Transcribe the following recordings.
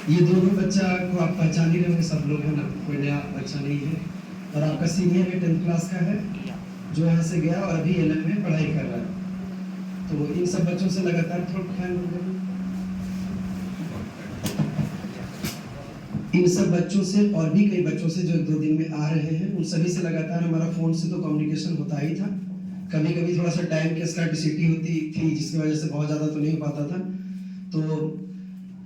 ये दोनों बच्चा को आप पहचान ही रहे होंगे, सब लोग हैं ना, कोई नया बच्चा नहीं है। और आपका सीनियर है, 10th क्लास का है, जो यहाँ से गया और अभी 11 में पढ़ाई कर रहा है। तो इन सब बच्चों से लगातार थोड़ा ख्याल रखें। इन सब बच्चों से और भी कई बच्चों से जो 1-2 दिन में आ रहे हैं, उन सभी से लगातार हमारा फ़ोन से तो कम्युनिकेशन होता ही था। कभी कभी थोड़ा सा टाइम की स्कैर्सिटी होती थी, जिसकी वजह से बहुत ज़्यादा तो नहीं हो पाता था। तो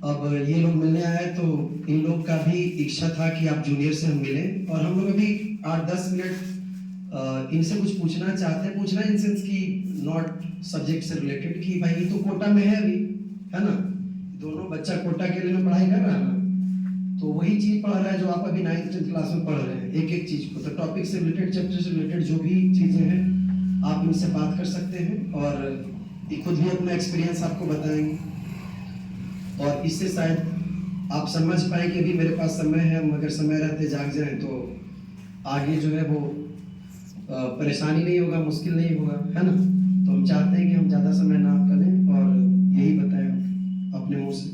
अब ये लोग मिलने आए तो इन लोग का भी इच्छा था कि आप जूनियर से हम मिलें, और हम लोग अभी 8-10 मिनट इनसे कुछ पूछना चाहते हैं। पूछना इन सेंस की नॉट सब्जेक्ट से रिलेटेड, कि भाई तो कोटा में है अभी, है ना, दोनों बच्चा कोटा के लिए पढ़ाई कर रहा है ना, तो वही चीज पढ़ रहा है जो आप अभी 9th-10th क्लास में पढ़ रहे हैं, एक एक चीज को। तो टॉपिक से रिलेटेड, चैप्टर से रिलेटेड जो भी चीजें हैं, आप इनसे बात कर सकते हैं, और ये खुद भी अपना एक्सपीरियंस आपको बताएंगे, और इससे शायद आप समझ पाए कि अभी मेरे पास समय है, हम अगर समय रहते जाग जाएं तो आगे जो है वो परेशानी नहीं होगा, मुश्किल नहीं होगा, है ना। तो हम चाहते हैं कि हम ज़्यादा समय ना करें और यही बताएं अपने मुंह से।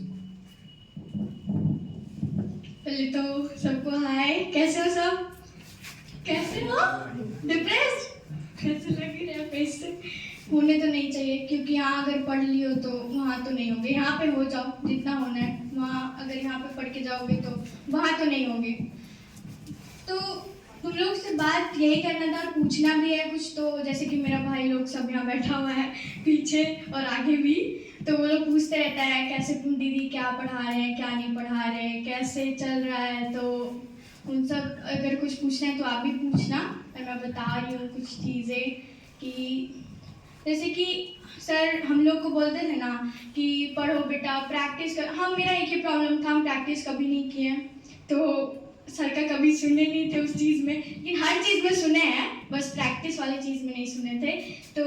पहले तो सबको हाय, कैसे हो सब? कैसे हो? डिप्रेस्ड? कैसे लग रहा है फेस से? होने तो नहीं चाहिए, क्योंकि यहाँ अगर पढ़ लियो तो वहाँ तो नहीं होगे। यहाँ पे हो जाओ जितना होना है, वहाँ अगर यहाँ पे पढ़ के जाओगे तो वहाँ तो नहीं होगे। तो तुम लोग से बात यही करना था और पूछना भी है कुछ। तो जैसे कि मेरा भाई लोग सब यहाँ बैठा हुआ है पीछे और आगे भी, तो वो लोग पूछते रहता है कैसे तुम दीदी क्या पढ़ा रहे हैं, क्या नहीं पढ़ा रहे हैं, कैसे चल रहा है। तो उन सब अगर कुछ पूछना है तो आप भी पूछना, और मैं बता रही हूँ कुछ चीज़ें। कि जैसे कि सर हम लोग को बोलते थे ना कि पढ़ो बेटा, प्रैक्टिस कर। हम, मेरा एक ही प्रॉब्लम था, हम प्रैक्टिस कभी नहीं किए। तो सर का कभी सुने नहीं थे उस चीज़ में, लेकिन हर चीज़ में सुने हैं, बस प्रैक्टिस वाली चीज़ में नहीं सुने थे। तो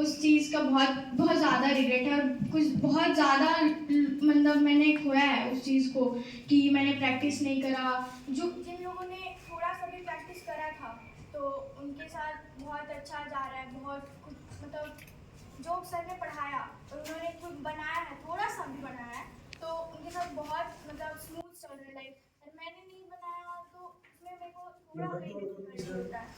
उस चीज़ का बहुत बहुत ज़्यादा रिग्रेट है, और कुछ बहुत ज़्यादा मतलब मैंने खोया है उस चीज़ को, कि मैंने प्रैक्टिस नहीं करा। जो जिन लोगों ने थोड़ा सा भी प्रैक्टिस करा था तो उनके साथ बहुत अच्छा जा रहा है, बहुत कुछ मतलब जो सर ने पढ़ाया और उन्होंने खुद बनाया है, थोड़ा सा भी बनाया है, तो उनके साथ बहुत मतलब स्मूथ चल रहा है लाइफ। और मैंने नहीं बनाया तो उसमें मेरे को थोड़ा ही डिफिकल्टी होता है,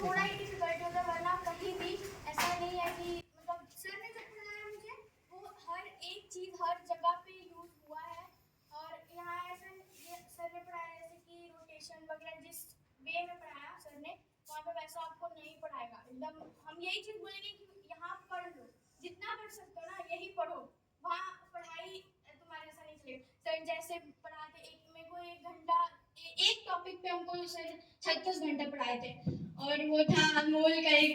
थोड़ा ही डिफिकल्ट होता है। वरना कहीं भी ऐसा नहीं है कि मतलब सर ने जो पढ़ाया मुझे वो हर एक चीज़ हर जगह पे यूज हुआ है। और यहाँ ऐसा सर ने पढ़ाया जैसे कि रोटेशन वगैरह जिस वे में पढ़ाया सर ने, वहाँ पे वैसा आपको नहीं पढ़ाएगा एकदम। हम यही चीज़ बोलेंगे कि यहाँ पढ़ लो, जितना पढ़ सकते हो ना यही पढ़ो, वहाँ पढ़ाई तुम्हारे ऐसा नहीं चलेगा। सर जैसे पढ़ाते, एक मेरे को 1 घंटा एक टॉपिक पे हमको सर 36 घंटा पढ़ाए थे, और वो था अनमोल का एक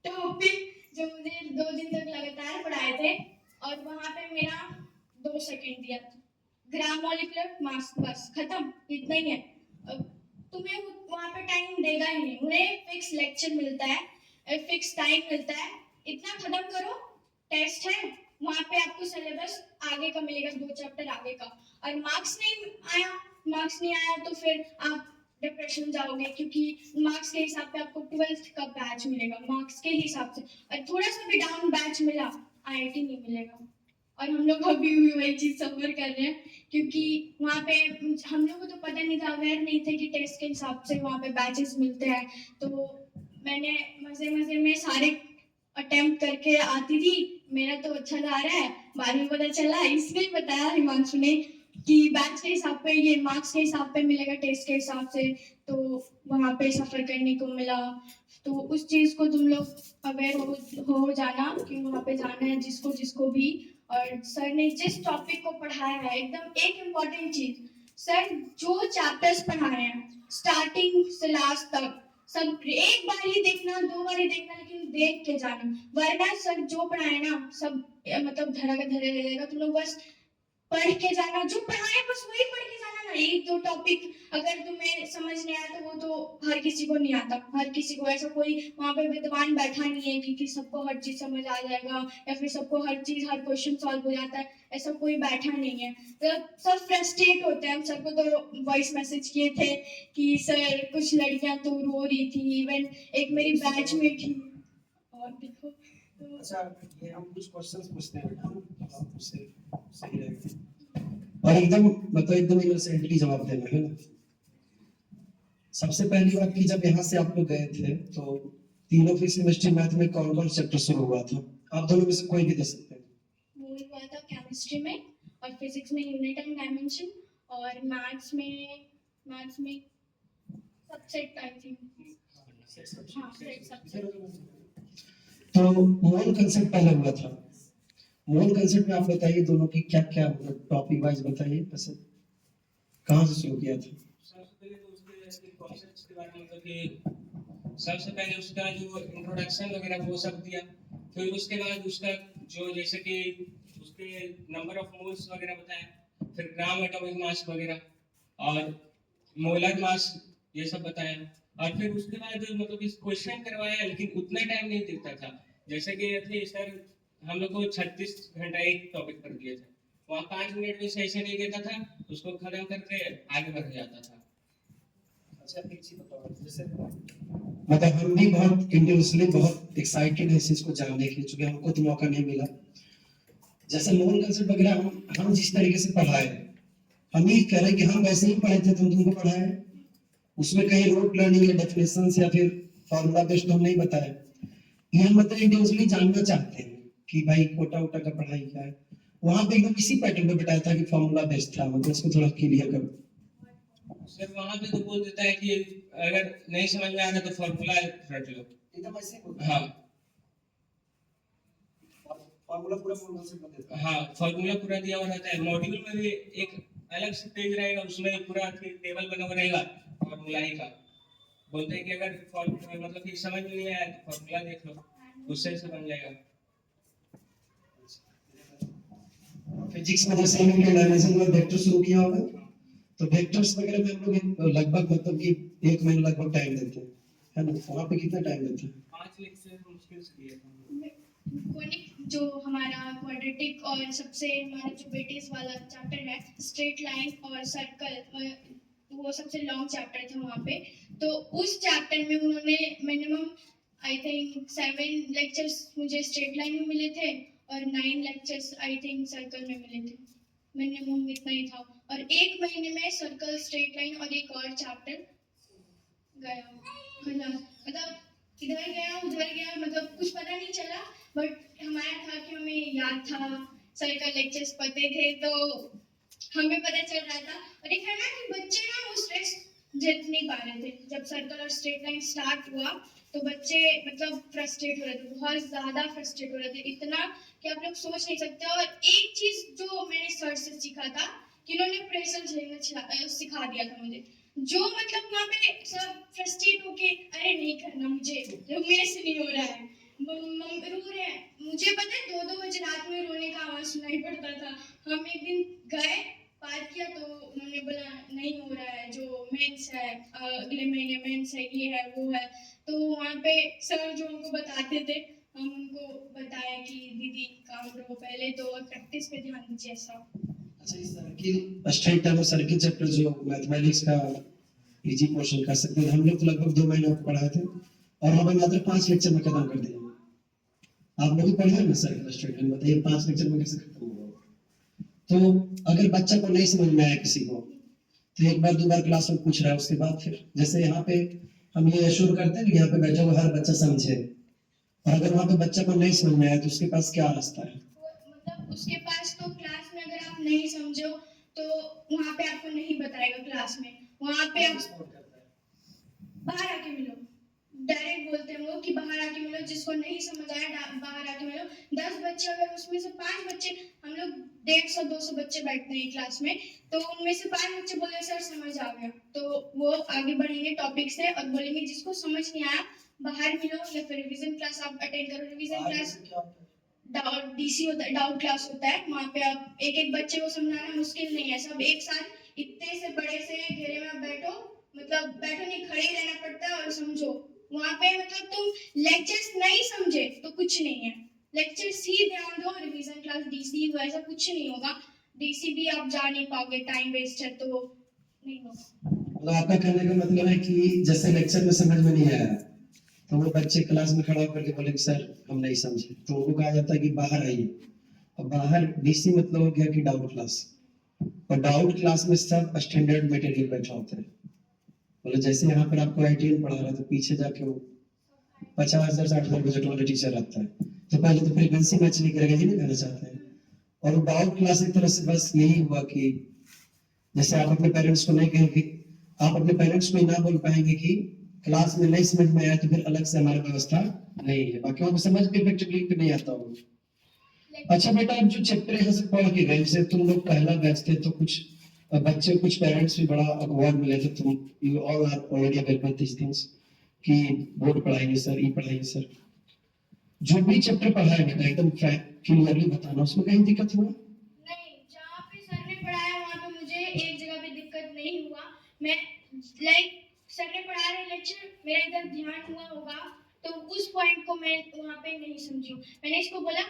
टॉपिक जो मुझे 2 दिन तक लगातार पढ़ाए थे, और वहाँ पे मेरा 2 सेकंड दिया था। ग्राम मॉलिक्यूलर मास, बस खत्म, इतना ही है। अब तुम्हें वहाँ पे टाइम देगा ही नहीं, उन्हें फिक्स लेक्चर मिलता है, फिक्स टाइम मिलता है, इतना खत्म करो, टेस्ट है, वहाँ पे आपको सिलेबस आगे का मिलेगा, 2 चैप्टर आगे का। और मार्क्स नहीं आया तो फिर आप डिप्रेशन जाओगे, क्योंकि मार्क्स के हिसाब पे आपको 12th का बैच मिलेगा, मार्क्स के हिसाब से। और थोड़ा सा भी डाउन बैच मिला, आईआईटी नहीं मिलेगा। और हम लोग अभी भी वही चीज़ सफर कर रहे हैं, क्योंकि वहाँ पे हम लोग को तो पता नहीं था, अवेयर नहीं थे कि टेस्ट के हिसाब से वहाँ पे बैचेस मिलते हैं। तो मैंने मज़े मज़े में सारे अटेम्प्ट करके आती थी, मेरा तो अच्छा जा रहा है। बाद में पता चला, इसने बताया हिमांशु ने, कि बैच के हिसाब पे, ये मार्क्स के हिसाब पे मिलेगा, टेस्ट के हिसाब से। तो वहाँ पे सफ़र करने को मिला। तो उस चीज़ को तुम लोग अवेयर हो जाना कि वहाँ पे जाना है जिसको जिसको भी। और सर ने जिस टॉपिक को पढ़ाया है, एकदम एक इम्पॉर्टेंट चीज़, सर जो चैप्टर्स पढ़ाए हैं स्टार्टिंग से लास्ट तक, सब एक बार ही देखना, 2 बार ही देखना, लेकिन देख के जाना। वरना सर जो पढ़ाए ना सब मतलब धरा का धरे रहेगा, तुम लोग बस पढ़ के जाना, जो पढ़ाए बस वही पढ़ के जाना ना। एक दो टॉपिक अगर तुम्हें समझ नहीं आया तो वो तो हर किसी को नहीं आता, हर किसी को। ऐसा कोई वहाँ पे विद्वान बैठा नहीं है कि सबको हर चीज समझ आ जाएगा, या फिर सबको हर चीज, हर क्वेश्चन सॉल्व हो जाता है, ऐसा कोई बैठा नहीं है। तो सब फ्रस्ट्रेट होते हैं। हम सबको तो वॉइस मैसेज किए थे कि सर कुछ लड़कियां तो रो रही थी, इवन एक मेरी बैच में थी। और देखो तो अच्छा, ये हम कुछ क्वेश्चंस पूछते हैं बेटा, आप उससे सही रहेगा। और एकदम मतलब एकदम इनोसेंटली जवाब देना है ना। सबसे पहली बात कि जब यहाँ से आप लोग गए थे तो तीनों फिजिक्स केमिस्ट्री मैथ में कौन कौन चैप्टर शुरू हुआ था? आप दोनों में से कोई भी दे सकते हैं। वो हुआ था केमिस्ट्री में, और फिजिक्स में यूनिट एंड डायमेंशन, और मैथ्स में सबसेट आई थिंक। हाँ, सबसेट। तो मोल कंसेप्ट पहले हुआ था। मोल कंसेप्ट में आप बताइए दोनों की क्या क्या टॉपिक वाइज बताइए, कैसे कहाँ से शुरू किया था? सबसे पहले तो उसके कॉन्सेप्ट्स के बारे में मतलब कि सबसे पहले उसका जो इंट्रोडक्शन वगैरह वो सब दिया। फिर उसके बाद उसका जो जैसे कि उसके नंबर ऑफ मोल्स वगैरह बताया, फिर ग्राम एटॉमिक मास वगैरह और मोलर मास ये सब बताया। और फिर उसके बाद मतलब कि क्वेश्चन करवाया, लेकिन उतना टाइम नहीं देता था। जैसे कि थे सर हम लोग को 36 घंटा एक टॉपिक पर दिए थे, वहाँ 5 मिनट में सही से नहीं देता था, उसको खत्म करके आगे बढ़ जाता था। अच्छा एक चीज बताओ, जैसे मतलब हम भी बहुत इंटेंसली बहुत एक्साइटेड है इस चीज को जानने के लिए, क्योंकि हमको तो मौका नहीं मिला। जैसे मोल कंसेप्ट वगैरह हम जिस तरीके से पढ़ाए, हम ये कह रहे हैं कि हम वैसे ही पढ़े थे तो तुमको पढ़ाए, उसमें कहीं रोट लर्निंग या डेफिनेशन या फिर फॉर्मूला बेस्ड हम नहीं बताए। ये हम मतलब इंटेंसली जानना चाहते हैं कि भाई कोटा उटा का पढ़ाई क्या है। वहां पे एकदम इसी पैटर्न पे बताया था कि फॉर्मूला बेस्ड था, मतलब इसको थोड़ा क्लियर करो। सर वहाँ पे तो बोल देता है कि अगर नहीं समझ में आ रहा तो फॉर्मूला रट लो। एकदम ऐसे ही होता है। हाँ फॉर्मूला पूरा फॉर्मूला से बता देता है। हाँ, फॉर्मूला पूरा दिया हुआ रहता है। मॉड्यूल में भी एक अलग से पेज रहेगा, उसमें पूरा टेबल बना हुआ रहेगा फॉर्मूला ही का। बोलते हैं कि अगर फॉर्मूला मतलब कि समझ में नहीं आया तो फॉर्मूला देख लो, उससे से बन जाएगा। फिजिक्स में जैसे हमने डायमेंशन में वेक्टर शुरू किया होगा, तो वेक्टर्स वगैरह में हम लोग लगभग मतलब कि 1 महीना लगभग टाइम देते हैं, है ना? वहाँ पे कितना टाइम देते हैं? 5 लेक्चर मुश्किल से दिए थे। कोनिक जो हमारा क्वाड्रेटिक और सबसे हमारा जो वेटेज वाला चैप्टर है, स्ट्रेट लाइन और सर्कल, वो सबसे लॉन्ग चैप्टर था वहाँ पे। तो उस चैप्टर में उन्होंने मिनिमम आई थिंक 7 लेक्चर्स मुझे स्ट्रेट लाइन में मिले थे, और 9 लेक्चर्स आई थिंक सर्कल में मिले थे। मिनिमम इतना ही था, और 1 महीने में सर्कल, स्ट्रेट लाइन और एक और चैप्टर गया खत्म। मतलब इधर गया उधर गया, मतलब कुछ पता नहीं चला, बट हमारा था कि हमें याद था, सर्कल लेक्चर्स पते थे तो हमें पता चल रहा था। और एक है ना कि बच्चे ना वो स्ट्रेस झेल नहीं पा रहे थे। जब सर्कल और स्ट्रेट लाइन स्टार्ट हुआ तो बच्चे मतलब फ्रस्ट्रेट हो रहे थे, बहुत ज़्यादा फ्रस्ट्रेट हो रहे थे, इतना कि आप लोग सोच नहीं सकते। और एक चीज़ जो मैंने सर से सीखा था कि इन्होंने प्रेशर झेलना सिखा दिया था मुझे। जो मतलब वहाँ पे सब फ्रस्ट्रेट होके अरे नहीं करना मुझे, जो मेरे से नहीं हो रहा है, रो रहे हैं, मुझे पता है 2-2 बजे रात में रोने का आवाज़ सुनाई पड़ता था। हम एक दिन गए, बात किया तो उन्होंने बोला नहीं हो रहा है, जो मेंस है अगले महीने मेंस है, ये है वो है। तो वहाँ पे सर जो हमको बताते थे, हम उनको बताया कि दीदी काम करो पहले, तो प्रैक्टिस पे ध्यान दीजिए ऐसा। अच्छा इस सर्किल स्ट्रेट टाइम और सर्किल चैप्टर जो मैथमेटिक्स का इजी पोर्शन कर सकते हैं, हम लोग तो लगभग 2 महीने आपको पढ़ाए थे और हमें मात्र 5 लेक्चर में खत्म कर दिया। आप लोग भी पढ़े हैं ना सर्किल स्ट्रेट टाइम, बताइए 5 लेक्चर में कैसे खत्म होगा? तो अगर बच्चा को नहीं समझ में आया किसी को, तो एक बार 2 बार क्लास में पूछ रहा है, उसके बाद फिर जैसे यहाँ पे हम ये एश्योर करते हैं कि यहाँ पे बैठा हुआ हर बच्चा समझे, और अगर वहाँ पे बच्चा को नहीं समझ में आया तो उसके पास क्या रास्ता है? मतलब उसके पास तो क्लास में अगर आप नहीं समझो तो वहाँ पे आपको नहीं बताएगा क्लास में, वहाँ पे आप बाहर आके मिलो। डायरेक्ट बोलते हैं वो कि बाहर आके मिलो, जिसको नहीं समझ आया बाहर आके मिलो। 10 बच्चे अगर उसमें से 5 बच्चे, हम लोग 150-200 बच्चे बैठते हैं क्लास में, तो उनमें से 5 बच्चे बोले सर समझ आ गया, तो वो आगे बढ़ेंगे टॉपिक से और बोलेंगे जिसको समझ नहीं आया बाहर मिलो, या फिर रिवीजन क्लास आप अटेंड करो। रिवीजन क्लास डाउट डीसी होता है, डाउट क्लास होता है, वहाँ पे आप एक एक बच्चे को समझाना मुश्किल नहीं है, सब एक साथ इतने से बड़े से घेरे में बैठो, मतलब बैठो नहीं, खड़े ही रहना पड़ता है और समझो। वहाँ पे मतलब तुम लेक्चर्स नहीं समझे तो कुछ नहीं है, लेक्चर्स ही ध्यान दो। रिवीजन क्लास डीसी वैसा कुछ नहीं होगा, डीसी भी आप जा नहीं पाओगे, टाइम वेस्ट है तो नहीं होगा। मतलब आपका कहने का मतलब है कि जैसे लेक्चर में समझ में नहीं आया तो वो बच्चे क्लास में खड़ा होकर के बोले कि सर हम नहीं समझे, तो उनको कहा जाता है कि बाहर आइए। और बाहर डीसी मतलब हो गया कि डाउट क्लास। और डाउट क्लास में सब स्टैंडर्ड मटेरियल बैठा होता है। मतलब जैसे यहाँ पर आपको आईटीएन पढ़ा रहा है तो पीछे जाके वो 50,000 60,000 बजट वाला टीचर आता है, तो पहले तो फ्रीक्वेंसी मैच नहीं करेगा, ये नहीं कहना चाहते हैं। और डाउट क्लास एक तरह से बस यही हुआ कि जैसे आप अपने पेरेंट्स को नहीं कहेंगे, आप अपने पेरेंट्स को ना बोल पाएंगे कि क्लास में नहीं समझ में आया तो फिर अलग से हमारी व्यवस्था नहीं है, बाकी को समझ के इफेक्टिवली नहीं आता होगा। अच्छा बेटा, अब जो चैप्टर यहाँ से पढ़ के गए, जैसे तुम लोग पहला बैच थे तो कुछ बच्चे, कुछ पेरेंट्स भी बड़ा अकवर्ड मिले थे, तुम you all are already aware with this things कि बोर्ड पढ़ाएंगे सर, ई पढ़ाएंगे सर। जो भी चैप्टर पढ़ा है बेटा एकदम क्लियरली बताना, उसमें कहीं दिक्कत हुआ? नहीं, जहाँ पे सर ने पढ़ाया वहाँ पे मुझे एक जगह पे दिक्कत नहीं हुआ। मैं लाइक सर ने पढ़ा रहे लेक्चर, मेरा इधर ध्यान हुआ होगा तो उस पॉइंट को मैं वहाँ पे नहीं समझी हूँ। मैंने इसको बोला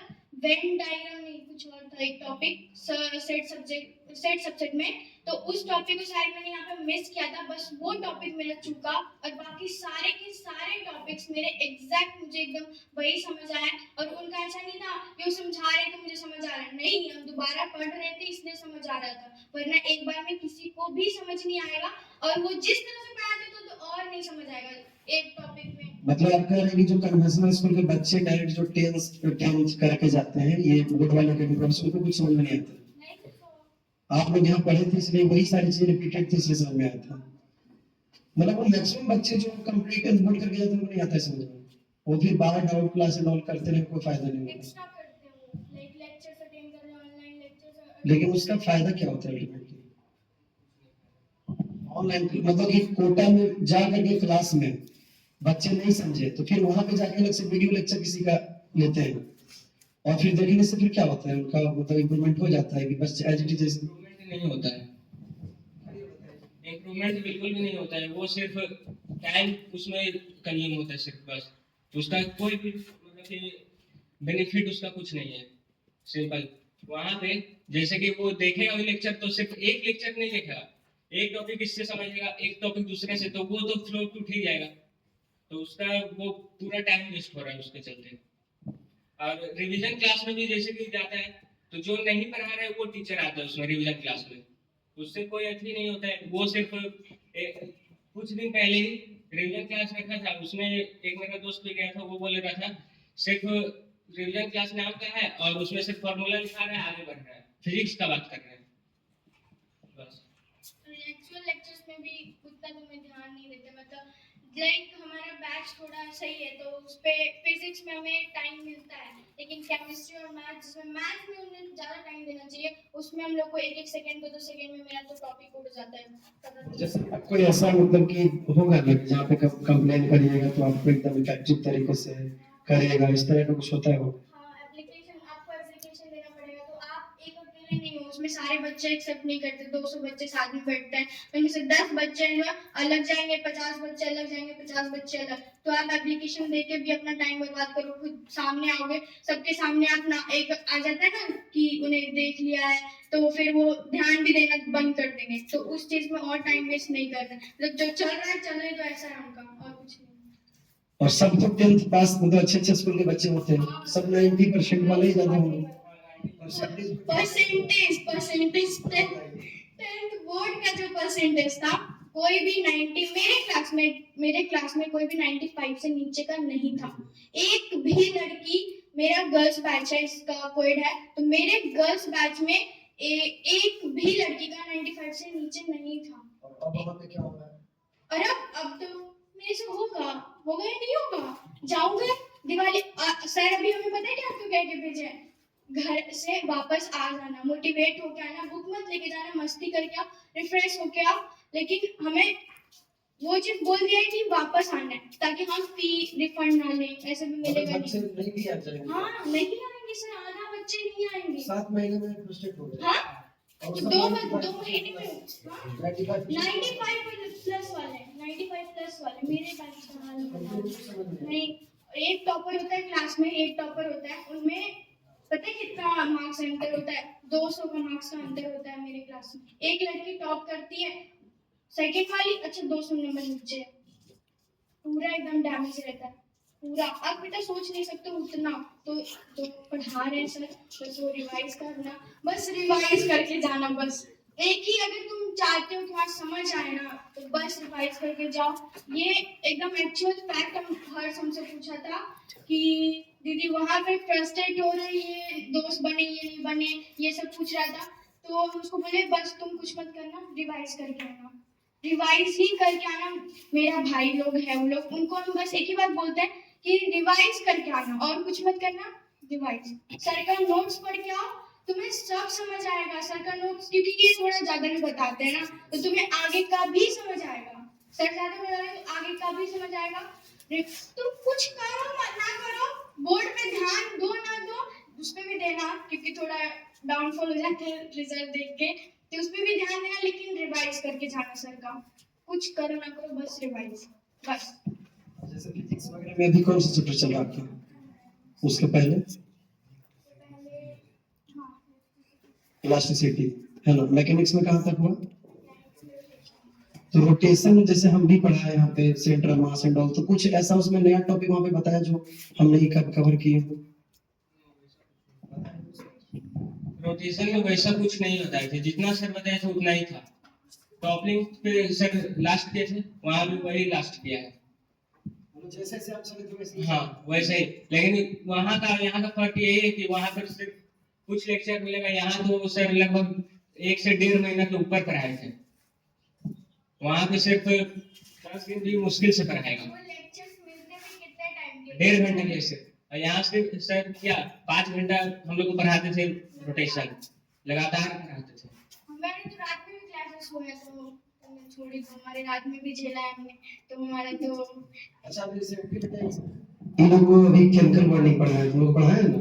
वेन डायग्राम, नहीं कुछ और था एक टॉपिक सेट सब्जेक्ट में, तो उस टॉपिक को शायद मैंने यहाँ पे मिस किया था, बस वो टॉपिक मेरा चूका, और बाकी सारे के सारे टॉपिक्स मेरे एग्जैक्ट मुझे एकदम वही समझ आया। और उनका ऐसा नहीं था कि वो समझा रहे थे मुझे समझ आ रहा है, नहीं, हम दोबारा पढ़ रहे थे इसलिए समझ आ रहा था, वरना एक बार में किसी को भी समझ नहीं आएगा, और वो जिस तरह से पढ़ाते तो और नहीं समझ आएगा एक टॉपिक में। मतलब आप कह रहे हैं कि जो कन्वेंशनल स्कूल के बच्चे डायरेक्ट जो टेंथ करके जाते हैं, ये बोर्ड वाले के प्रोफेसर को कुछ समझ में नहीं आता। आप लोग यहाँ पढ़े थे इसलिए वही सारी चीजें रिपीटेड थी इसलिए समझ में आया था। मतलब वो मैक्सिमम बच्चे जो कंप्लीट बोर्ड करके जाते हैं उनको नहीं आता है समझ में, वो फिर बाहर डाउट क्लास एंड ऑल करते रहे, कोई फायदा नहीं होता। एक्स्ट्रा करते हैं वो, लाइक लेक्चर्स अटेंड कर रहे हैं, ऑनलाइन लेक्चर्स। लेकिन उसका फायदा क्या होता है अल्टीमेटली? ऑनलाइन मतलब कि कोटा में जा करके क्लास में बच्चे नहीं समझे तो फिर वहां पे जाके अलग से वीडियो लेक्चर किसी का लेते हैं, और फिर देखने से फिर क्या होता है, उनका मतलब इम्प्रूवमेंट हो जाता है कि बस एज इट इज इम्प्रूवमेंट नहीं होता है, इम्प्रूवमेंट बिल्कुल भी नहीं होता है, वो सिर्फ टाइम उसमें कंज्यूम होता है सिर्फ, बस उसका कोई भी मतलब कि बेनिफिट उसका कुछ नहीं है। सिंपल वहां पे जैसे कि वो देखेगा वही लेक्चर, तो सिर्फ एक लेक्चर नहीं देखेगा, एक टॉपिक इससे समझेगा, एक टॉपिक दूसरे से, तो वो तो फ्लो टूट ही जाएगा, तो उसका वो पूरा टाइम वेस्ट हो रहा है उसके चलते। और रिवीजन क्लास में भी जैसे कि जाता है तो जो नहीं पढ़ा रहा है वो टीचर आता है उसमें रिवीजन क्लास में, उससे कोई अथी नहीं होता है, वो सिर्फ कुछ दिन पहले ही रिवीजन क्लास रखा था, उसमें एक मेरा दोस्त भी गया था, वो बोल रहा था सिर्फ रिवीजन क्लास नाम का है और उसमें सिर्फ फॉर्मूला लिखा रहा है, आगे बढ़ रहा है, फिजिक्स का बात कर रहे हैं बस। एक्चुअल लेक्चर्स में भी उतना तो मैं ध्यान नहीं देते, मतलब लाइक हमारा बैच थोड़ा सही है तो उस पे फिजिक्स में हमें टाइम मिलता है, लेकिन केमिस्ट्री और मैथ, जिसमें मैथ में उन्हें ज़्यादा टाइम देना चाहिए, उसमें हम लोग को एक एक सेकंड को 2 सेकंड में मेरा तो टॉपिक उड़ जाता है, पता नहीं। जैसे कोई ऐसा मतलब कि होगा ना कि जहाँ पे कंप्लेन करिएगा तो आपको एकदम इफेक्टिव तरीके से करेगा, इस तरह का कुछ होता है वो? आपको एप्लीकेशन देना पड़ेगा, तो आप एक अकेले नहीं हो, उसमें सारे बच्चे एक्सेप्ट नहीं करते, 200 बच्चे साथ में बैठते हैं, उनमें से 10 बच्चे जो है अलग जाएंगे, 50 बच्चे अलग जाएंगे, 50 बच्चे अलग, तो आप एप्लीकेशन दे के भी अपना टाइम बर्बाद करो, खुद सामने आओगे, सबके सामने अपना एक आ जाता है ना कि उन्हें देख लिया है, तो फिर वो ध्यान भी देना बंद कर देंगे, तो उस चीज में और टाइम वेस्ट नहीं करना, मतलब जो चल रहा है चले, तो ऐसा है उनका, और कुछ नहीं। और सब तो 10th पास मतलब अच्छे स्कूल के बच्चे होते हैं, सब 90% वाले ही ज्यादा होंगे। परसेंटेज 10th बोर्ड का जो परसेंटेज था, कोई भी 90, मेरे क्लास में कोई भी 95 से नीचे का नहीं था, एक भी लड़की, मेरा गर्ल्स बैच है, इसका कोड है, तो मेरे गर्ल्स बैच में एक भी लड़की का 95 से नीचे नहीं था। अब वहाँ पे क्या हो रहा है? और अब तो मेरे से होगा या नहीं होगा, जाऊंगा दिवाली, सर अभी हमें पता है क्या आपको कह के भेजे हैं, घर से वापस आ जाना, मोटिवेट होके आना, बुक मत लेके जाना, मस्ती करके आओ, रिफ्रेश होके आओ, लेकिन हमें वो चीज बोल दिया है कि वापस आना है, ताकि हम फी रिफंड ना लें, ऐसे भी मिलेगा बच्चे नहीं। नहीं भी आ जाएंगे। हाँ, नहीं आएंगे सर, आधा बच्चे नहीं आएंगे। 7 महीने में फ्रस्ट्रेट हो गए। हाँ, और तो सब 2 95 महीने में 95 95 प्लस वाले मेरे बैच का हाल बता नहीं। एक टॉपर होता है क्लास में, एक टॉपर होता है, उनमें पता है कितना मार्क्स अंतर होता है, 200 का मार्क्स का अंतर होता है मेरे क्लास में। एक लड़की टॉप करती है, सेकंड वाली अच्छा 200 नंबर नीचे है, पूरा एकदम डैमेज रहता है पूरा। आप बेटा सोच नहीं सकते उतना, तो पढ़ा रहे हैं सर, बस वो रिवाइज करना, बस रिवाइज करके जाना बस। एक ही अगर तुम चाहते हो कि वहाँ समझ आए ना तो बस रिवाइज करके जाओ। ये एकदम एक्चुअल फैक्ट हम हर्ष हमसे पूछा था कि दीदी वहाँ पे फ्रस्ट्रेट हो रहे, ये दोस्त बने ये नहीं बने, ये सब पूछ रहा था। तो हम उसको बोले बस तुम कुछ मत करना, रिवाइज करके आना, रिवाइज ही करके आना। मेरा भाई लोग है वो लोग, उनको हम बस एक ही बात बोलते हैं कि रिवाइज करके आना और कुछ मत करना, रिवाइज। सर का नोट्स पढ़ के आओ, तुम्हें सब समझ आएगा। सर का नोट्स क्योंकि ये थोड़ा ज्यादा भी बताते हैं ना, तो तुम्हें आगे का भी समझ आएगा। सर ज्यादा बता रहे तो आगे का भी समझ आएगा। तुम कुछ करो ना करो, बोर्ड पे ध्यान दो ना दो, उस पर भी देना क्योंकि थोड़ा डाउनफॉल हो जाता है रिजल्ट देख के, तो उस पर भी ध्यान देना, लेकिन रिवाइज करके जाना। सर का कुछ करो ना करो, बस रिवाइज, बस। जैसे फिजिक्स वगैरह में अभी कौन सा चैप्टर चल रहा है आपका? उसके पहले इलास्टिसिटी है ना। मैकेनिक्स में कहाँ तक हुआ? तो रोटेशन जैसे हम भी पढ़ा है यहाँ पे, सेंट्रल मास एंड ऑल, तो कुछ ऐसा उसमें नया टॉपिक वहाँ पे बताया जो हम नहीं कवर किए हो? रोटेशन में वैसा कुछ नहीं बताए थे, जितना सर बताए थे उतना ही था। टॉपलिंग पे सर लास्ट किए थे, वहाँ भी वही लास्ट किया है। जैसे जैसे आप चले थे वैसे हाँ वैसे ही, लेकिन वहाँ का यहाँ का फर्क यही है कि वहाँ पर सिर्फ कुछ लेक्चर मिलेगा, यहाँ तो सर लगभग 1 से 1.5 महीना के ऊपर पढ़ाए थे। वहाँ पे सिर्फ 10 दिन भी मुश्किल से पढ़ाएगा, वो लेक्चर्स मिलते भी कितने टाइम के? 1.5 घंटे के सिर्फ। और यहाँ सिर्फ सर क्या 5 घंटा हम लोग को पढ़ाते थे, रोटेशन लगातार पढ़ाते थे। मैंने तो रात में भी क्लासेस हुए हैं, तो तुमने छोड़ी तो हमारे रात में भी झेला है हमने, तो हमारा तो। अच्छा आप जैसे इन लोगों को अभी केमिकल बॉन्डिंग पढ़ा है, तुम लोग पढ़ा है ना?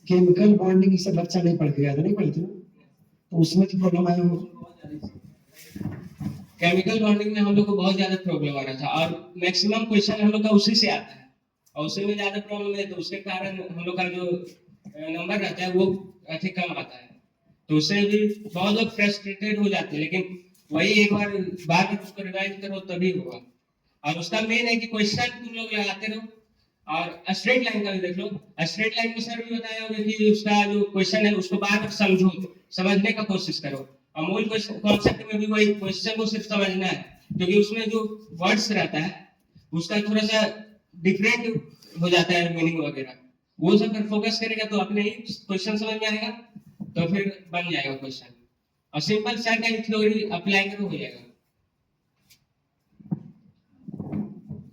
केमिकल बॉन्डिंग सब बच्चा नहीं पढ़ के गया था, नहीं पढ़ते ना, तो उसमें तो प्रॉब्लम आया हो। केमिकल बॉन्डिंग में हम लोग को बहुत ज्यादा प्रॉब्लम आ रहा था, और मैक्सिमम क्वेश्चन हम लोग का उसी से आता है, और उसी में ज्यादा प्रॉब्लम है, तो उसके कारण हम लोग का जो नंबर रहता है वो अधिक कम आता है, तो उससे भी बहुत लोग फ्रस्ट्रेटेड हो जाते हैं। लेकिन वही एक बार बार उसको रिवाइज करो तभी होगा। और उसका मेन है कि क्वेश्चन तुम लोग लगाते रहो, और स्ट्रेट लाइन का भी देख लो। स्ट्रेट लाइन में सर भी बताया होगा कि उसका जो क्वेश्चन है उसको बार बार समझो, समझने का कोशिश करो। और मूल कॉन्सेप्ट में भी वही क्वेश्चन को सिर्फ समझना है, क्योंकि उसमें जो वर्ड्स रहता है उसका थोड़ा सा डिफरेंट हो जाता है मीनिंग वगैरह, वो सब पर फोकस करेगा तो अपने ही क्वेश्चन समझ में आएगा, तो फिर बन जाएगा क्वेश्चन। और सिंपल सर का थ्योरी अप्लाई करो हो जाएगा।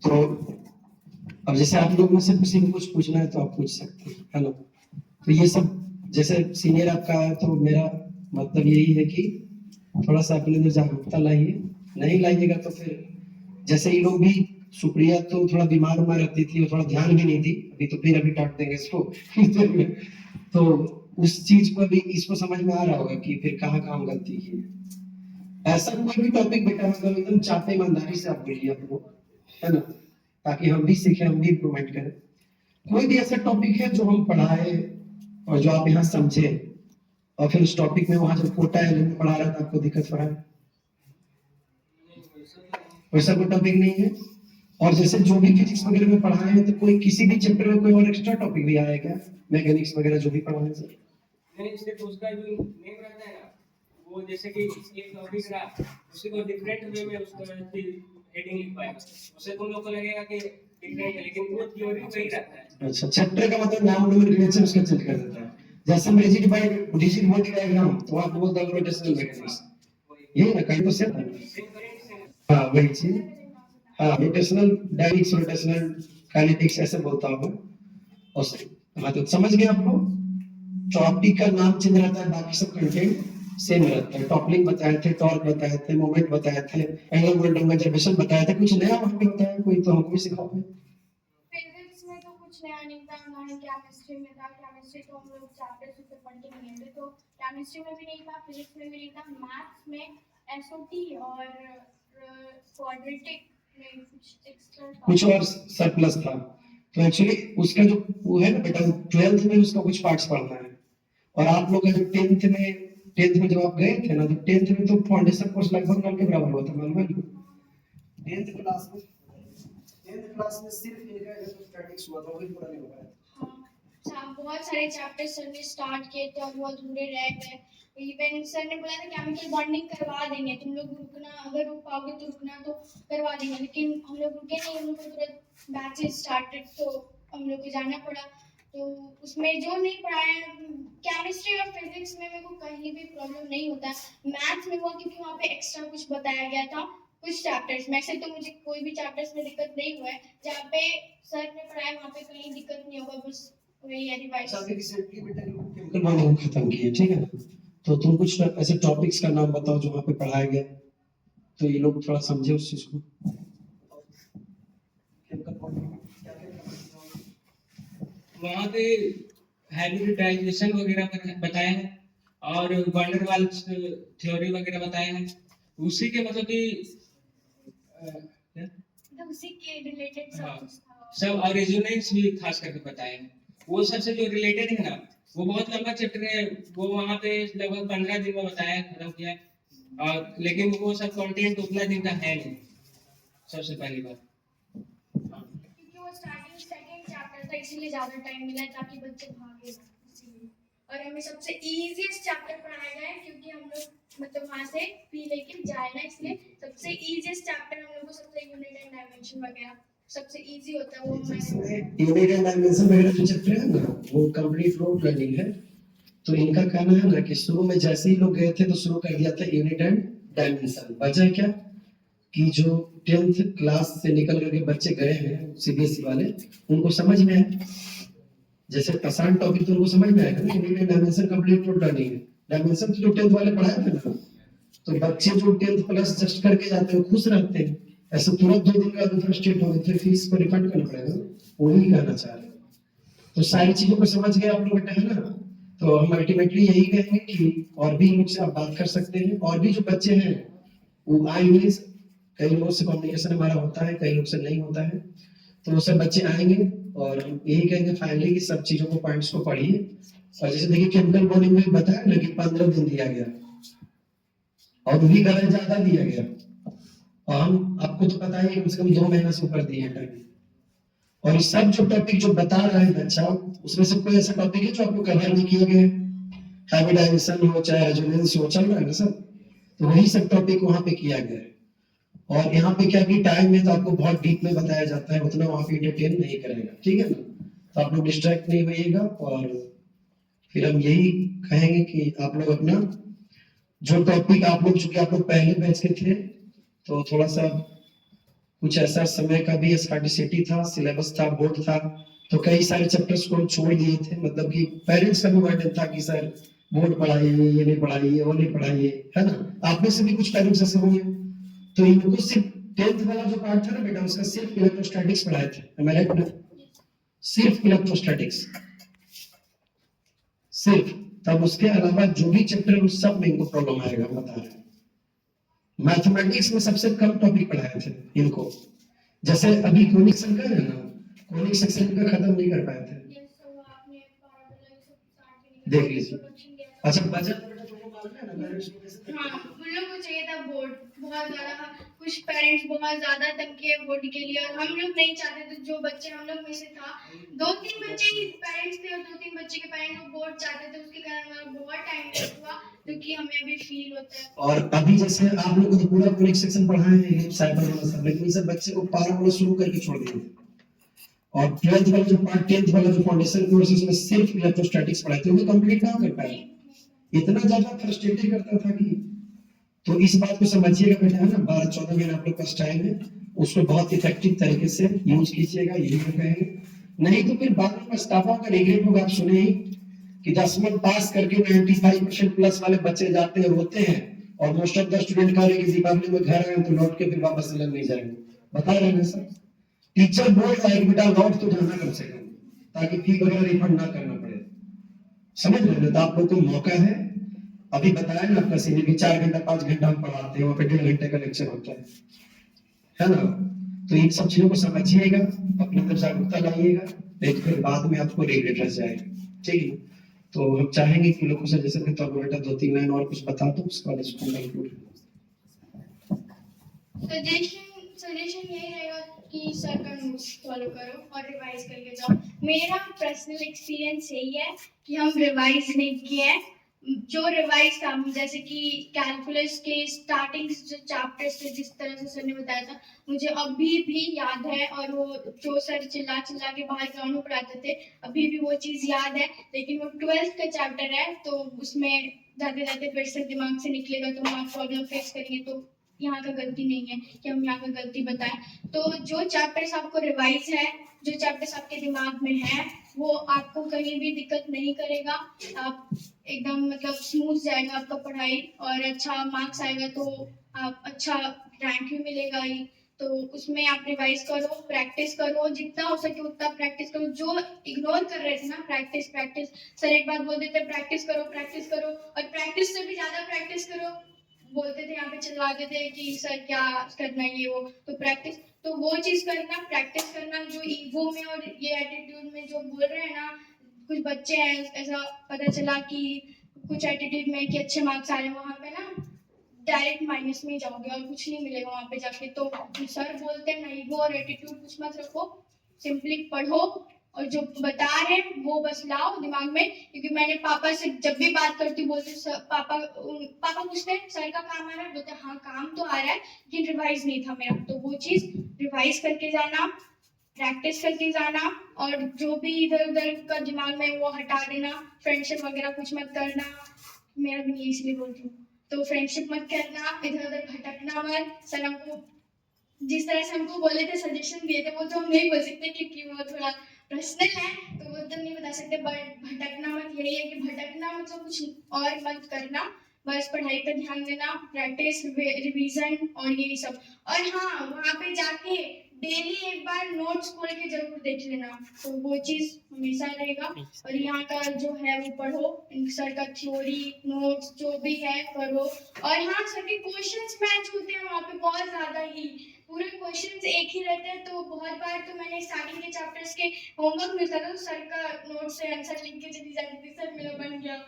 तो अब जैसे आप लोग में से किसी को कुछ पूछना है तो आप पूछ सकते हैं, है ना। तो ये सब जैसे सीनियर आपका है, तो मेरा मतलब यही है कि थोड़ा सा अपने अंदर जागरूकता लाइए। नहीं लाइएगा तो फिर जैसे ये लोग भी, सुप्रिया तो थोड़ा बीमार उमार रहती थी और थोड़ा ध्यान भी नहीं दी, अभी तो फिर अभी डांट देंगे इसको तो उस चीज को अभी इसको समझ में आ रहा होगा कि फिर कहाँ कहाँ गलती की है। ऐसा कोई भी टॉपिक बेटा मतलब एकदम चाहते ईमानदारी से आप बोलिए आपको, है ना, ताकि हम भी सीखें, हम भी इम्प्रूवमेंट करें। कोई भी ऐसा टॉपिक है जो हम पढ़ाए और जो आप यहाँ समझे, और फिर उस टॉपिक में वहां जो कोटा है पढ़ा रहा था आपको दिक्कत हो रहा है, वैसा कोई टॉपिक नहीं है। और जैसे जो भी फिजिक्स वगैरह में पढ़ाए हैं, तो कोई किसी भी चैप्टर में कोई और एक्स्ट्रा टॉपिक भी आया है क्या? मैकेनिक्स वगैरह जो भी पढ़ाए सर? नहीं, सिर्फ उसका जो नेम रहता है ना, वो जैसे कि एक टॉपिक रहा, उसी को डिफरेंट वे में उसको हेडिंग लिख पाएगा, उससे तुम लोग को लगेगा कि डिफरेंट है, लेकिन वो थ्योरी वही रहता है। अच्छा, चैप्टर का मतलब नाम नोमेनक्लेचर उसका चेंज कर देता है। जैसे हम रिजिड बॉडी डायग्राम, तो आप बोल दो रोटेशनल मैकेनिक्स, ये ना कहीं तो सेम है। हाँ वही चीज, हाँ रोटेशनल डायनेमिक्स, रोटेशनल काइनेटिक्स ऐसे बोलता हूँ। और हाँ तो समझ गए आपको, टॉपिक का नाम चेंज रहता है, बाकी सब कंटेंट सेम रहता है। टॉपलिंग बताए थे, टॉर्क बताए थे, मोमेंट बताए थे, एंगल मोमेंटम कंजर्वेशन बताया था। कुछ नया वहां पे बताया कोई तो हमको भी सिखाओ। फिजिक्स में तो कुछ नया नहीं था, ना ही केमिस्ट्री में था। केमिस्ट्री तो हम लोग चैप्टर से पढ़ के नहीं गए थे, तो केमिस्ट्री में भी नहीं था, फिजिक्स में भी नहीं था। मैथ्स में एसओटी और क्वाड्रेटिक में कुछ एक्स्ट्रा था, कुछ और सरप्लस था। तो एक्चुअली उसका जो वो है ना बेटा, 12th में उसका कुछ पार्ट्स पढ़ना है। और आप लोग का जो 10th में जब आप गए थे ना, तो 10th में तो फाउंडेशन कोर्स लगभग नॉन के बराबर हुआ था, मालूम है? 10th क्लास में सिर्फ इनका जो स्टैटिक्स हुआ था वही पूरा नहीं हो पाया। बहुत सारे चैप्टर सर ने स्टार्ट किए थे और वो अधूरे रह गए। इवन सर ने बोला था केमिकल बॉन्डिंग करवा देंगे, तुम लोग रुकना, अगर रुक पाओगे तो रुकना, तो करवा देंगे, लेकिन हम लोग रुके नहीं, हम लोग को तुरंत बैचेस स्टार्टेड तो हम लोग को जाना पड़ा। तो उसमें जो नहीं पढ़ाया, केमिस्ट्री और फिजिक्स में मेरे को कहीं भी प्रॉब्लम नहीं होता है। मैथ्स में हुआ क्योंकि वहाँ पे एक्स्ट्रा कुछ बताया गया था कुछ चैप्टर्स में, ऐसे तो मुझे कोई भी चैप्टर्स में दिक्कत नहीं हुआ है। जहाँ पे सर ने पढ़ाया वहाँ पे कहीं दिक्कत नहीं होगा, बस वही है रिवाइज। अच्छा, अभी रिसेंटली बेटा केमिकल बॉन्डिंग खत्म की है, ठीक है ना? तो तुम कुछ ऐसे टॉपिक्स का नाम बताओ जो वहाँ पे पढ़ाया गया, तो ये लोग थोड़ा समझे उस चीज को। वहाँ पे हाइब्रिडाइजेशन वगैरह बताया है और वंडरवाल्स थ्योरी वगैरह बताया है। उसी के मतलब कि तो उसी के रिलेटेड सब हाँ, कुछ था। सब और रेजोनेंस भी खास करके बताए हैं। वो सबसे जो रिलेटेड है ना, वो बहुत लंबा चैप्टर है, वो वहाँ पे लगभग 15 दिन में बताया, खत्म किया। और लेकिन वो सब कंटेंट उतना दिन का है नहीं, सबसे पहली बात। क्योंकि वो स्टार्टिंग सेकंड चैप्टर था, इसीलिए ज्यादा टाइम मिला है ताकि बच्चे भागे ना, इसीलिए। और हमें सबसे इजीएस्ट चैप्टर पढ़ाया गया है क्योंकि हम लोग मतलब वहाँ से फी लेके जाए ना, इसलिए सबसे इजीएस्ट चैप्टर हम लोग को सबसे यूनिट एंड डायमेंशन वगैरह सबसे इजी होता है वो हमारे। यूनिट एंड डायमेंशन वगैरह जो चैप्टर है ना, वो कंप्लीट फ्लोर प्लानिंग है। तो इनका कहना है ना कि शुरू में जैसे ही लोग गए थे तो शुरू कर दिया था यूनिट एंड डायमेंशन। वजह क्या कि जो 10th क्लास से निकल करके बच्चे गए हैं सीबीएसई वाले, उनको समझ में आया, जैसे आसान टॉपिक तो उनको समझ में आएगा ना। Unit and dimension complete floor planning है। डायमेंशन तो जो 10th वाले पढ़ाए थे ना, तो बच्चे जो 10th प्लस जस्ट करके जाते हैं खुश रहते हैं। ऐसे तुरंत 2 दिन का फ्रस्ट्रेट हो गए, फिर फीस को रिफंड करना पड़ेगा, वही कहना चाह रहे हैं। तो सारी चीजों को समझ गए आप लोग बेटा, है ना? तो हम अल्टीमेटली यही कहेंगे कि और भी लोग से आप बात कर सकते हैं, और भी जो बच्चे हैं वो आएंगे। कई लोगों से कम्युनिकेशन हमारा होता है, कई लोग से नहीं होता है, तो वो सब बच्चे आएंगे और हम यही कहेंगे फाइनली कि सब चीजों को पॉइंट्स को पढ़िए। और जैसे देखिए केमिकल बॉन्डिंग में बताया ना कि 15 दिन दिया गया और भी कलर ज्यादा दिया गया, और हम आपको तो पता ही है कम से कम 2 महीना से ऊपर दिए हैं। और ये सब जो टॉपिक जो बता रहा है बच्चा, उसमें से कोई ऐसा टॉपिक है जो आपको कवर नहीं किए गए? हाइब्रिडाइजेशन हो चाहे रेजोनेंस हो, चल रहा है ना सब, तो वही सब टॉपिक वहां पे किया गया है। और यहाँ पे क्या कि टाइम में तो आपको बहुत डीप में बताया जाता है, उतना वहां पे एंटरटेन नहीं करेगा, ठीक है ना? तो आप लोग डिस्ट्रैक्ट नहीं होइएगा। और फिर हम यही कहेंगे कि आप लोग अपना जो टॉपिक आप लोग, चूंकि आप लोग पहले बैच के थे, तो थोड़ा सा कुछ ऐसा समय का भी स्कार्सिटी था, सिलेबस था, बोर्ड था, तो कई सारे चैप्टर्स को हम छोड़ दिए थे। मतलब कि पेरेंट्स का भी बर्डन था कि सर बोर्ड पढ़ाइए, ये नहीं पढ़ाइए, वो नहीं पढ़ाइए, है ना? आप में से भी कुछ पेरेंट्स ऐसे होंगे। तो इनको सिर्फ 10th वाला जो पार्ट था ना बेटा, उसका सिर्फ इलेक्ट्रोस्टैटिक्स पढ़ाए थे, am I right ना? सिर्फ इलेक्ट्रोस्टैटिक्स, सिर्फ। तब उसके अलावा जो भी चैप्टर है उस सब में इनको प्रॉब्लम आएगा, हम बता रहे हैं। मैथमेटिक्स में सबसे कम टॉपिक पढ़ाए थे इनको। जैसे अभी कोनिक सेक्शन है ना, कोनिक सेक्शन का खत्म नहीं कर पाए थे, देख लीजिए। अच्छा बजट हाँ, उन लोगों को चाहिए था बोर्ड बहुत ज्यादा, कुछ पेरेंट्स बहुत ज्यादा तंग किए बोर्ड के लिए, और हम लोग नहीं चाहते थे। जो बच्चे हम लोग में से था, 2-3 बच्चे ही पेरेंट्स थे और 2-3 बच्चे के पेरेंट्स वो बोर्ड चाहते थे, उसके कारण हमारा बहुत टाइम वेस्ट हुआ, क्योंकि हमें अभी फील होता है। और अभी जैसे आप लोग को तो पूरा कोनिक सेक्शन पढ़ाए हैं, साइबर वाला सब, लेकिन सब बच्चे को पार वाला शुरू करके छोड़ दिए। और 12th वाला जो पार्ट, 10th वाला जो फाउंडेशन कोर्स है, उसमें सिर्फ इलेक्ट्रोस्टैटिक्स पढ़ाए थे, वो कंप्लीट ना कर पाए। इतना ज्यादा फ्रस्ट्रेटेड करता था कि, तो इस बात को समझिएगा बेटा, है ना? 12-14 महीने आप लोग पास टाइम है, उसको बहुत इफेक्टिव तरीके से यूज कीजिएगा, यही हम कहेंगे। नहीं तो फिर बाद में पछतावा का रिग्रेट होगा। आप सुने ही कि 10वीं पास करके 95% प्लस वाले बच्चे जाते हैं, रोते हैं, और मोस्ट ऑफ द स्टूडेंट कह रहे हैं कि दीपावली में घर आए तो लौट के फिर वापस लग नहीं जाएंगे। बता रहे हैं सर, टीचर बोल रहा है कि बेटा लौट तो जाना कम से कम, ताकि फी वगैरह रिफंड ना करना पड़े। समझ रहे हैं? तो आप लोग को मौका है, अभी बताया ना आपका सीनियर कि 4 घंटा 5 घंटा हम पढ़ाते हैं, वहाँ पे 1.5 घंटे का लेक्चर होता है ना? तो इन सब चीजों को समझिएगा, अपने अंदर जागरूकता लाइएगा, नहीं तो फिर बाद में आपको रिग्रेट रह जाएगा, ठीक है? तो हम चाहेंगे कि लोगों से जैसे तो बेटा 2-3 लाइन और कुछ बता दो, उसके बाद इसको कंक्लूड। सजेशन सजेशन यही रहेगा कि सर का नोट्स फॉलो करो और रिवाइज करके जाओ। मेरा पर्सनल एक्सपीरियंस यही है कि हम रिवाइज नहीं किए हैं। जो रिवाइज था, जैसे कि कैलकुलस के स्टार्टिंग जो चैप्टर्स थे, जिस तरह से सर ने बताया था, मुझे अभी भी याद है। और वो जो सर चिल्ला चिल्ला के बाहर ग्राउंड में पढ़ाते थे, अभी भी वो चीज़ याद है। लेकिन वो 12th का चैप्टर है, तो उसमें जाते जाते फिर से दिमाग से निकलेगा, तो हम प्रॉब्लम फेस करेंगे। तो यहाँ का गलती नहीं है कि हम यहाँ का गलती बताएं। तो जो चैप्टर्स आपको रिवाइज है, जो चैप्टर्स आपके दिमाग में है, वो आपको कहीं भी दिक्कत नहीं करेगा। आप एकदम मतलब स्मूथ जाएगा आपका पढ़ाई, और अच्छा मार्क्स आएगा, तो आप अच्छा रैंक भी मिलेगा ही। तो उसमें आप रिवाइज करो, प्रैक्टिस करो, जितना हो सके उतना प्रैक्टिस करो। जो इग्नोर कर रहे थे ना, प्रैक्टिस प्रैक्टिस, सर एक बात बोल देते प्रैक्टिस करो प्रैक्टिस करो, और प्रैक्टिस से भी ज्यादा प्रैक्टिस करो बोलते थे, यहाँ पे चिल्लाते थे कि सर क्या करना है ये वो। तो प्रैक्टिस, तो वो चीज करना, प्रैक्टिस करना। जो ईगो में और ये एटीट्यूड में जो बोल रहे हैं ना, कुछ बच्चे हैं ऐसा पता चला कि कुछ एटीट्यूड में कि अच्छे मार्क्स आ रहे हैं, वहाँ पे ना डायरेक्ट माइनस में ही जाओगे और कुछ नहीं मिलेगा वहाँ पे जाके। तो सर बोलते हैं ना, ईगो और एटीट्यूड कुछ मत रखो, सिंपली पढ़ो, और जो बता रहे हैं वो बस लाओ दिमाग में। क्योंकि मैंने पापा से जब भी बात करती हूँ, बोलते पापा पूछते हैं सर का काम आ रहा है, बोलते हाँ काम तो आ रहा है, लेकिन रिवाइज नहीं था मेरा। तो वो चीज रिवाइज करके जाना, प्रैक्टिस करके जाना, और जो भी इधर उधर का दिमाग में वो हटा देना। फ्रेंडशिप वगैरह कुछ मत करना, मेरा भी नहीं इसलिए बोल रही हूँ। तो फ्रेंडशिप मत करना, इधर उधर भटकना मत। सर हमको जिस तरह से हमको बोले थे, सजेशन दिए थे, वो तो हम नहीं बोल सकते क्योंकि वो थोड़ा पर्सनल है, तो वो तो नहीं बता सकते। बट भटकना मत, यही है कि भटकना मतलब कुछ और मत करना, बस पढ़ाई पर ध्यान देना, प्रैक्टिस, रिवीजन और यही सब। और हाँ, वहाँ पे जाके डेली एक बार नोट्स खोल के जरूर देख लेना, तो वो चीज हमेशा रहेगा। और यहाँ का जो है वो पढ़ो, सर का थ्योरी नोट्स जो भी है करो। और हाँ, सर के क्वेश्चंस मैच होते हैं वहाँ पे बहुत ज्यादा ही, पूरे क्वेश्चंस एक ही रहते हैं। तो बहुत बार तो मैंने स्टार्टिंग के चैप्टर्स के होमवर्क मिलता था, तो सर का नोट से आंसर लिख के चली जाती थी, सर मेरा बन गया।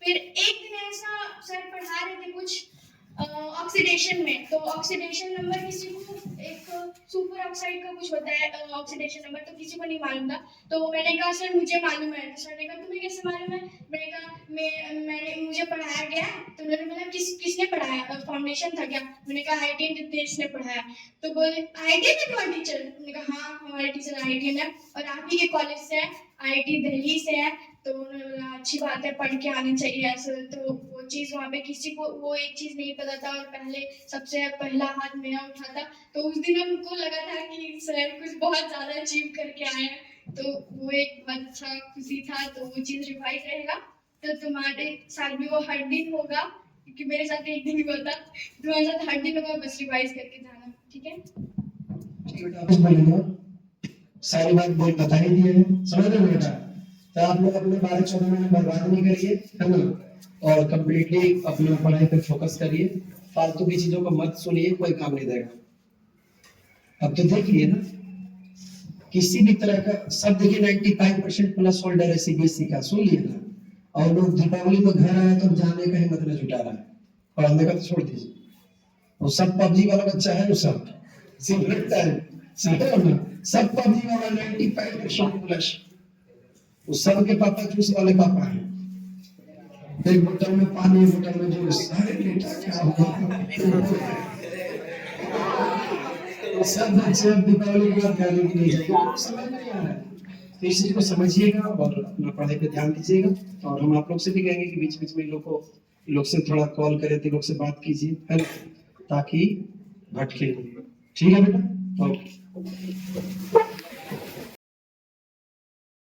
फिर एक दिन ऐसा सर पढ़ा रहे थे कुछ ऑक्सीडेशन में, तो ऑक्सीडेशन नंबर किसी को, एक सुपर ऑक्साइड का कुछ होता है ऑक्सीडेशन नंबर, तो किसी को नहीं मालूम था। तो मैंने कहा सर मुझे मालूम है। तो सर ने कहा तुम्हें कैसे मालूम है? मैंने कहा मैंने मुझे पढ़ाया गया। तो उन्होंने बोला किसने पढ़ाया, फाउंडेशन था क्या? मैंने कहा IIT नितेश ने पढ़ाया। तो बोले IIT में तुम्हारा टीचर? मैंने कहा हाँ हमारे टीचर IIT में, और आप ही के कॉलेज से है, IIT दिल्ली से है। तो उन्होंने बोला अच्छी बात है, पढ़ के आनी चाहिए ऐसे। तो वो चीज़ वहाँ पे किसी को वो एक चीज़ नहीं पता था, और पहले सबसे पहला हाथ मेरा उठा था। तो उस दिन हमको लगा था कि सर कुछ बहुत ज़्यादा अचीव करके आए हैं, तो वो एक अच्छा खुशी था। तो वो चीज़ रिवाइज रहेगा, तो तुम्हारे साथ भी वो हर दिन होगा, क्योंकि मेरे साथ एक दिन हुआ था, तुम्हारे साथ हर दिन होगा, बस रिवाइज करके जाना, ठीक है? सारी बात बोल बता ही दिए हैं, समझ रहे हो बेटा? तो आप लोग अपने 12-14 महीने बर्बाद नहीं करिए, है ना? और कम्प्लीटली अपनी पढ़ाई पर फोकस करिए, फालतू की चीजों को मत सुनिए, कोई काम नहीं देगा। अब तो देख लिए ना, किसी भी तरह का सब देखिए 95% प्लस होल्डर है CBSE का, सुन लिए ना? और लोग दीपावली में घर आए तो जाने का हिम्मत न जुटा रहा है, पढ़ने का तो छोड़ दीजिए। वो सब PUBG वाला बच्चा है, वो सब सिगरेट है, सब PUBG वाला 95% प्लस, वो सबके पापा जूस वाले पापा हैं। एक बोतल में पानी, बोतल में जूस, अरे बेटा क्या हुआ? सब बच्चे दीपावली के बाद गाने की नहीं जाएंगे, समझ नहीं आ रहा है। तो इस चीज को समझिएगा और अपना पढ़ाई पे ध्यान दीजिएगा। और हम आप लोग से भी कहेंगे कि बीच बीच में लोग से थोड़ा कॉल करें, तो लोग से बात कीजिए, है ना? ताकि भटके। ठीक है बेटा, ओके।